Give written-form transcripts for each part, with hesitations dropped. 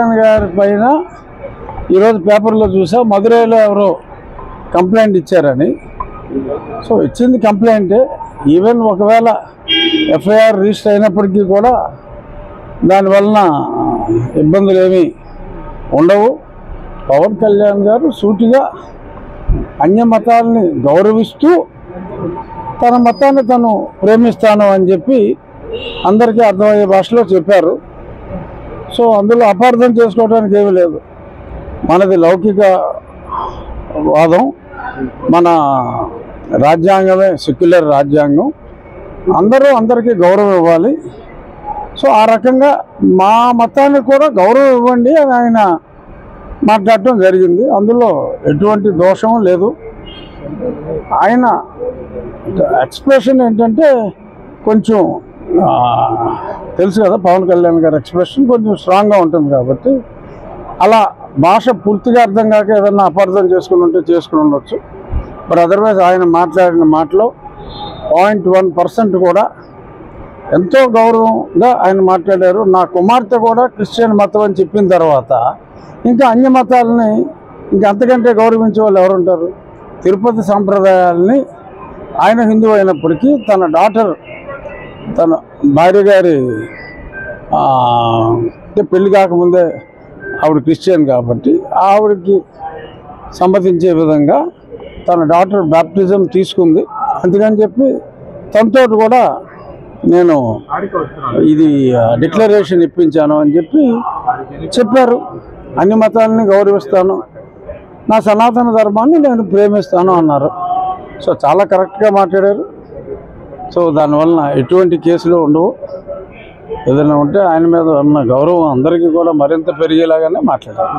గారి పైన ఈరోజు పేపర్లో చూసా మదురైలో ఎవరో కంప్లైంట్ ఇచ్చారని. సో ఇచ్చింది కంప్లైంటే. ఈవెన్ ఒకవేళ ఎఫ్ఐఆర్ రిజిస్టర్ అయినప్పటికీ కూడా దానివలన ఇబ్బందులు ఏమీ ఉండవు. పవన్ కళ్యాణ్ గారు సూటిగా అన్య మతాలని గౌరవిస్తూ తన మతాన్ని తను ప్రేమిస్తాను అని చెప్పి అందరికీ అర్థమయ్యే భాషలో చెప్పారు. సో అందులో అపార్థం చేసుకోవడానికి ఏమీ లేదు. మనది లౌకిక వాదం, మన రాజ్యాంగమే సెక్యులర్ రాజ్యాంగం. అందరికీ గౌరవం ఇవ్వాలి. సో ఆ రకంగా మా మతానికి కూడా గౌరవం ఇవ్వండి అని ఆయన మాట్లాడటం జరిగింది. అందులో ఎటువంటి దోషం లేదు. ఆయన ఎక్స్ప్రెషన్ ఏంటంటే కొంచెం తెలుసు కదా, పవన్ కళ్యాణ్ గారి ఎక్స్ప్రెషన్ కొంచెం స్ట్రాంగ్గా ఉంటుంది కాబట్టి అలా భాష పూర్తిగా అర్థం కాక ఏదన్నా అపార్థం చేసుకుని ఉంటే చేసుకుని ఉండొచ్చు. బట్ అదర్వైజ్ ఆయన మాట్లాడిన మాటలో 0.1% కూడా ఎంతో గౌరవంగా ఆయన మాట్లాడారు. నా కుమార్తె కూడా క్రిస్టియన్ మతం అని చెప్పిన తర్వాత ఇంకా అన్య మతాలని ఇంకా అంతకంటే గౌరవించే వాళ్ళు ఎవరుంటారు? తిరుపతి సాంప్రదాయాలని ఆయన హిందువు అయినప్పటికీ తన డాటర్, తన భార్య గారి పెళ్లి కాకముందే ఆవిడ క్రిస్టియన్ కాబట్టి ఆవిడకి సమ్మతించే విధంగా తన డాటర్ బ్యాప్టిజం తీసుకుంది. అందుకని చెప్పి తనతో కూడా నేను ఇది డిక్లరేషన్ ఇప్పించాను అని చెప్పారు. అన్ని మతాలని గౌరవిస్తాను, నా సనాతన ధర్మాన్ని నేను ప్రేమిస్తాను అన్నారు. సో చాలా కరెక్ట్గా మాట్లాడారు. సో దానివలన ఎటువంటి కేసులు ఉండవు. ఏదైనా ఉంటే ఆయన మీద ఉన్న గౌరవం అందరికీ కూడా మరింత పెరిగేలాగానే మాట్లాడారు.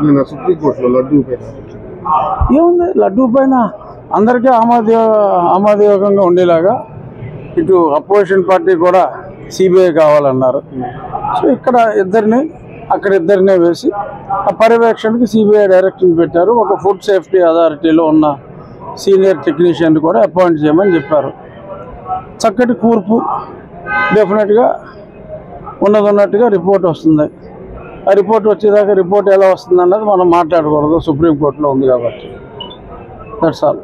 ఏముంది, లడ్డూ పైన అందరికీ ఆమోదయోగంగా ఉండేలాగా ఇటు అపోజిషన్ పార్టీ కూడా సిబిఐ కావాలన్నారు. సో ఇక్కడ అక్కడ ఇద్దరినే వేసి ఆ పర్యవేక్షణకి సిబిఐ డైరెక్టర్ని పెట్టారు. ఒక ఫుడ్ సేఫ్టీ అథారిటీలో ఉన్న సీనియర్ టెక్నీషియన్ కూడా అపాయింట్ చేయమని చెప్పారు. చక్కటి కూర్పు, డెఫినెట్గా ఉన్నట్టుగా రిపోర్ట్ వస్తుంది. ఆ రిపోర్ట్ వచ్చేదాకా రిపోర్ట్ ఎలా వస్తుంది అన్నది మనం మాట్లాడకూడదు, సుప్రీంకోర్టులో ఉంది కాబట్టి. That's all.